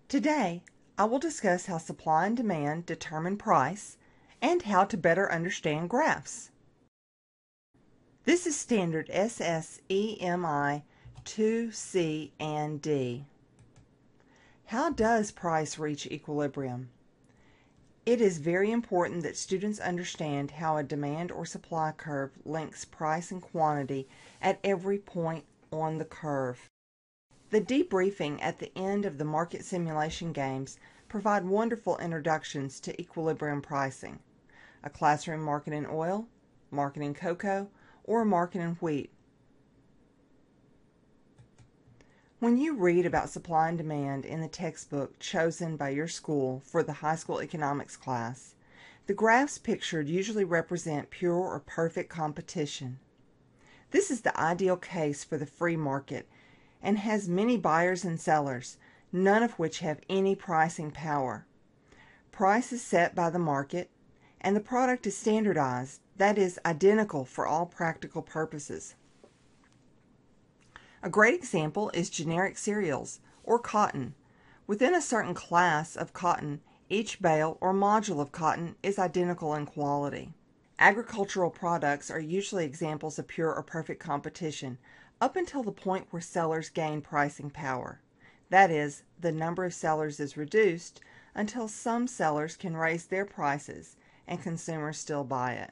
Today, I will discuss how supply and demand determine price and how to better understand graphs. This is standard SSEMI 2C and D. How does price reach equilibrium? It is very important that students understand how a demand or supply curve links price and quantity at every point on the curve. The debriefing at the end of the market simulation games provide wonderful introductions to equilibrium pricing. A classroom market in oil, market in cocoa, or a market in wheat. When you read about supply and demand in the textbook chosen by your school for the high school economics class, the graphs pictured usually represent pure or perfect competition. This is the ideal case for the free market and has many buyers and sellers, none of which have any pricing power. Price is set by the market, and the product is standardized, that is, identical for all practical purposes. A great example is generic cereals, or cotton. Within a certain class of cotton, each bale or module of cotton is identical in quality. Agricultural products are usually examples of pure or perfect competition, up until the point where sellers gain pricing power. That is, the number of sellers is reduced until some sellers can raise their prices and consumers still buy it.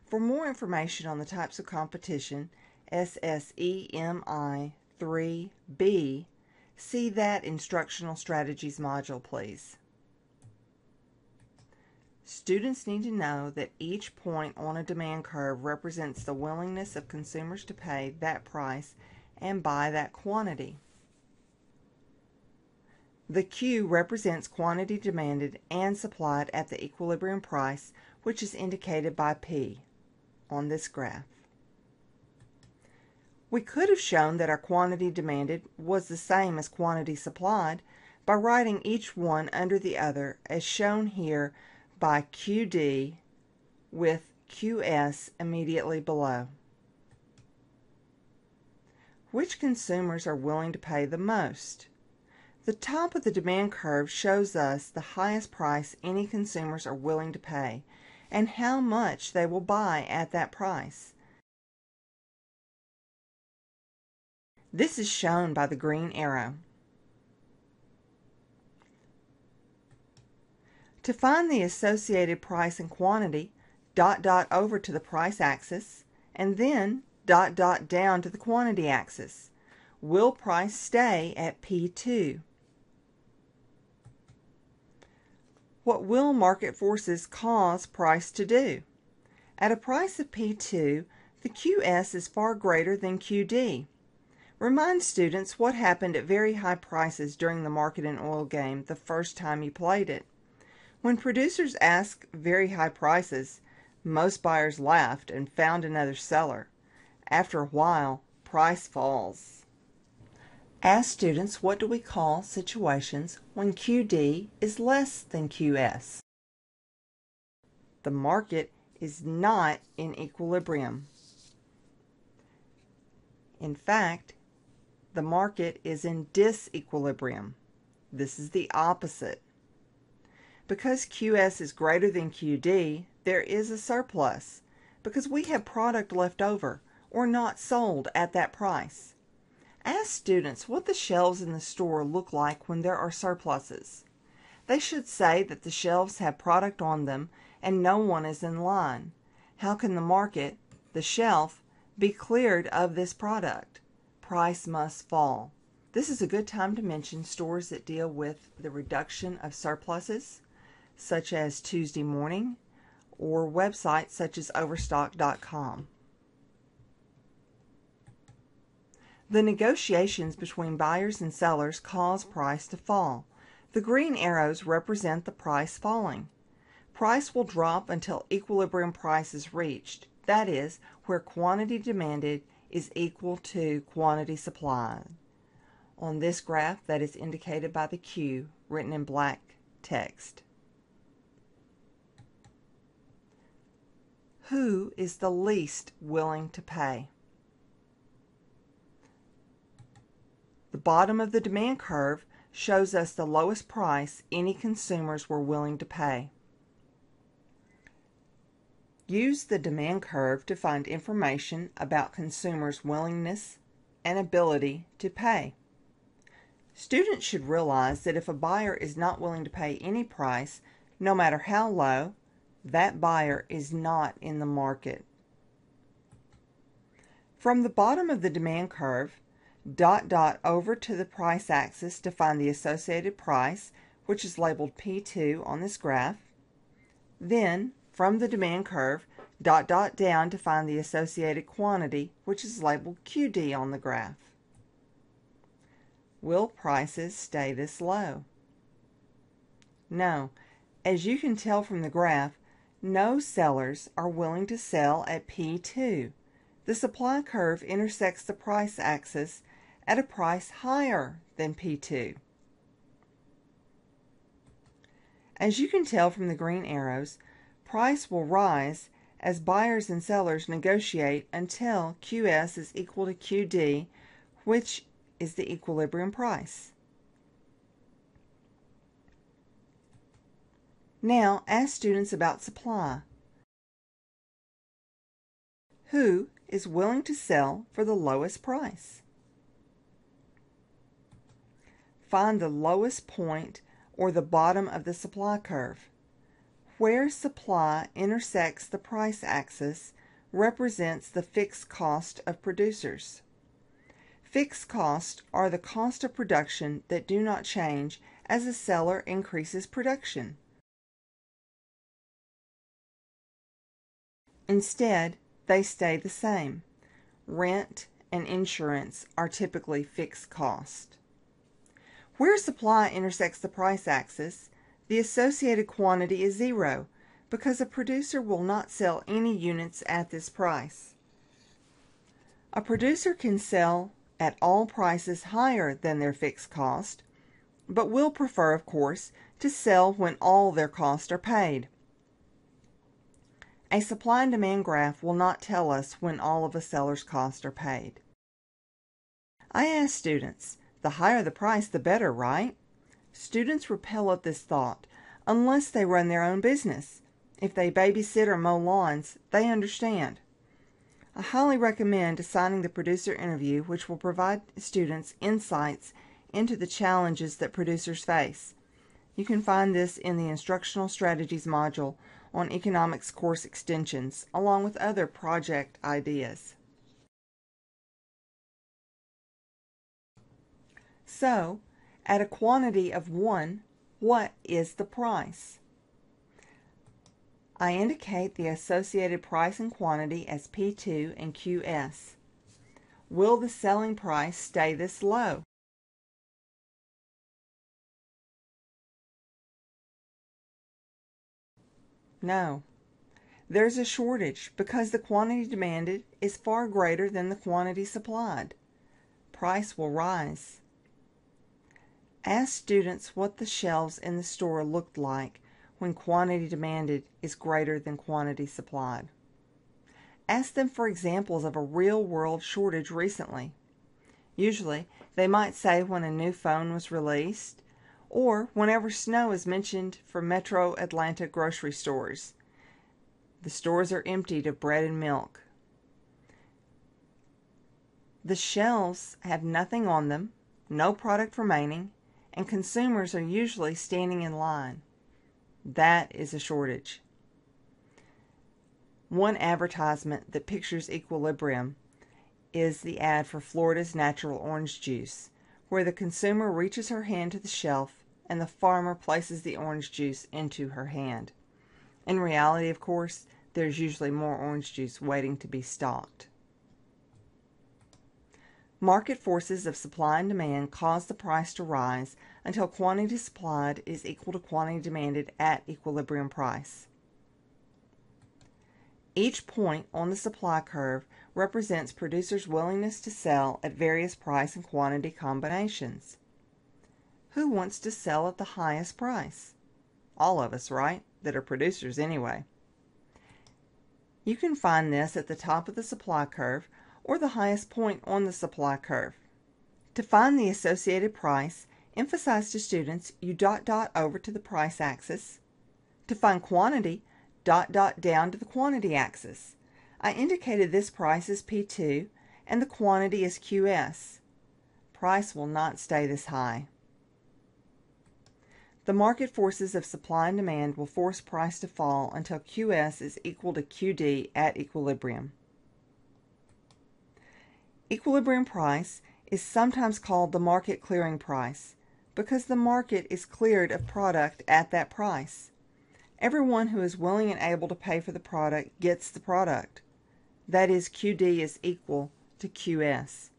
For more information on the types of competition, SSEMI 3B, see that Instructional Strategies module, please. Students need to know that each point on a demand curve represents the willingness of consumers to pay that price and buy that quantity. The Q represents quantity demanded and supplied at the equilibrium price, which is indicated by P on this graph. We could have shown that our quantity demanded was the same as quantity supplied by writing each one under the other as shown here by QD with QS immediately below. Which consumers are willing to pay the most? The top of the demand curve shows us the highest price any consumers are willing to pay and how much they will buy at that price. This is shown by the green arrow. To find the associated price and quantity, dot over to the price axis and then dot down to the quantity axis. Will price stay at P2? What will market forces cause price to do? At a price of P2, the QS is far greater than QD. Remind students what happened at very high prices during the market in oil game the first time you played it. When producers asked very high prices, most buyers laughed and found another seller. After a while, price falls. Ask students, what do we call situations when QD is less than QS? The market is not in equilibrium. In fact, the market is in disequilibrium. This is the opposite. Because QS is greater than QD, there is a surplus because we have product left over or not sold at that price. Ask students what the shelves in the store look like when there are surpluses. They should say that the shelves have product on them and no one is in line. How can the market, the shelf, be cleared of this product? Price must fall. This is a good time to mention stores that deal with the reduction of surpluses, such as Tuesday Morning, or websites such as Overstock.com. The negotiations between buyers and sellers cause price to fall. The green arrows represent the price falling. Price will drop until equilibrium price is reached, that is, where quantity demanded is equal to quantity supplied. On this graph, that is indicated by the Q written in black text. Who is the least willing to pay? The bottom of the demand curve shows us the lowest price any consumers were willing to pay. Use the demand curve to find information about consumers' willingness and ability to pay. Students should realize that if a buyer is not willing to pay any price, no matter how low, that buyer is not in the market. From the bottom of the demand curve, dot over to the price axis to find the associated price, which is labeled P2 on this graph. Then, from the demand curve, dot down to find the associated quantity, which is labeled QD on the graph. Will prices stay this low? No. As you can tell from the graph, no sellers are willing to sell at P2. The supply curve intersects the price axis at a price higher than P2. As you can tell from the green arrows, price will rise as buyers and sellers negotiate until QS is equal to QD, which is the equilibrium price. Now, ask students about supply. Who is willing to sell for the lowest price? Find the lowest point or the bottom of the supply curve. Where supply intersects the price axis represents the fixed cost of producers. Fixed costs are the cost of production that do not change as a seller increases production. Instead, they stay the same. Rent and insurance are typically fixed cost. Where supply intersects the price axis, the associated quantity is zero because a producer will not sell any units at this price. A producer can sell at all prices higher than their fixed cost, but will prefer, of course, to sell when all their costs are paid. A supply and demand graph will not tell us when all of a seller's costs are paid. I ask students, the higher the price, the better, right? Students repel at this thought unless they run their own business. If they babysit or mow lawns, they understand. I highly recommend assigning the producer interview, which will provide students insights into the challenges that producers face. You can find this in the Instructional Strategies module on Economics course extensions, along with other project ideas. So, at a quantity of 1, what is the price? I indicate the associated price and quantity as P2 and QS. Will the selling price stay this low? No. There's a shortage because the quantity demanded is far greater than the quantity supplied. Price will rise. Ask students what the shelves in the store looked like when quantity demanded is greater than quantity supplied. Ask them for examples of a real-world shortage recently. Usually, they might say when a new phone was released, or whenever snow is mentioned for Metro Atlanta grocery stores. The stores are emptied of bread and milk. The shelves have nothing on them, no product remaining, and consumers are usually standing in line. That is a shortage. One advertisement that pictures equilibrium is the ad for Florida's natural orange juice, where the consumer reaches her hand to the shelf and the farmer places the orange juice into her hand. In reality, of course, there's usually more orange juice waiting to be stocked. Market forces of supply and demand cause the price to rise until quantity supplied is equal to quantity demanded at equilibrium price. Each point on the supply curve represents producers' willingness to sell at various price and quantity combinations. Who wants to sell at the highest price? All of us, right? That are producers anyway. You can find this at the top of the supply curve or the highest point on the supply curve. To find the associated price, Emphasize to students you ... over to the price axis. To find quantity, ... down to the quantity axis. I indicated this price as P2 and the quantity is QS. Price will not stay this high. The market forces of supply and demand will force price to fall until QS is equal to QD at equilibrium. Equilibrium price is sometimes called the market clearing price because the market is cleared of product at that price. Everyone who is willing and able to pay for the product gets the product. That is, QD is equal to QS.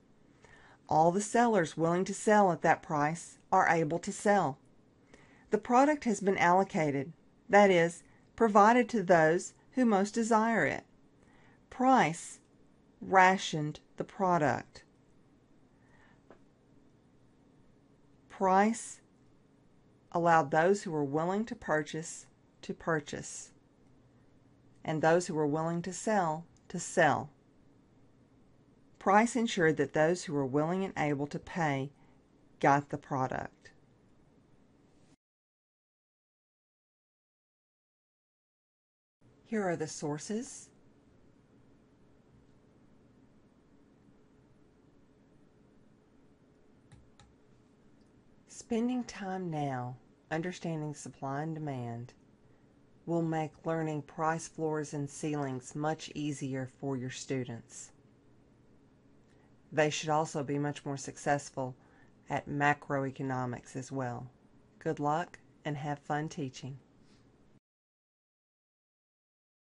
All the sellers willing to sell at that price are able to sell. The product has been allocated, that is, provided to those who most desire it. Price rationed the product. Price allowed those who were willing to purchase, and those who were willing to sell. Price ensured that those who were willing and able to pay got the product. Here are the sources. Spending time now understanding supply and demand will make learning price floors and ceilings much easier for your students. They should also be much more successful at macroeconomics as well. Good luck and have fun teaching.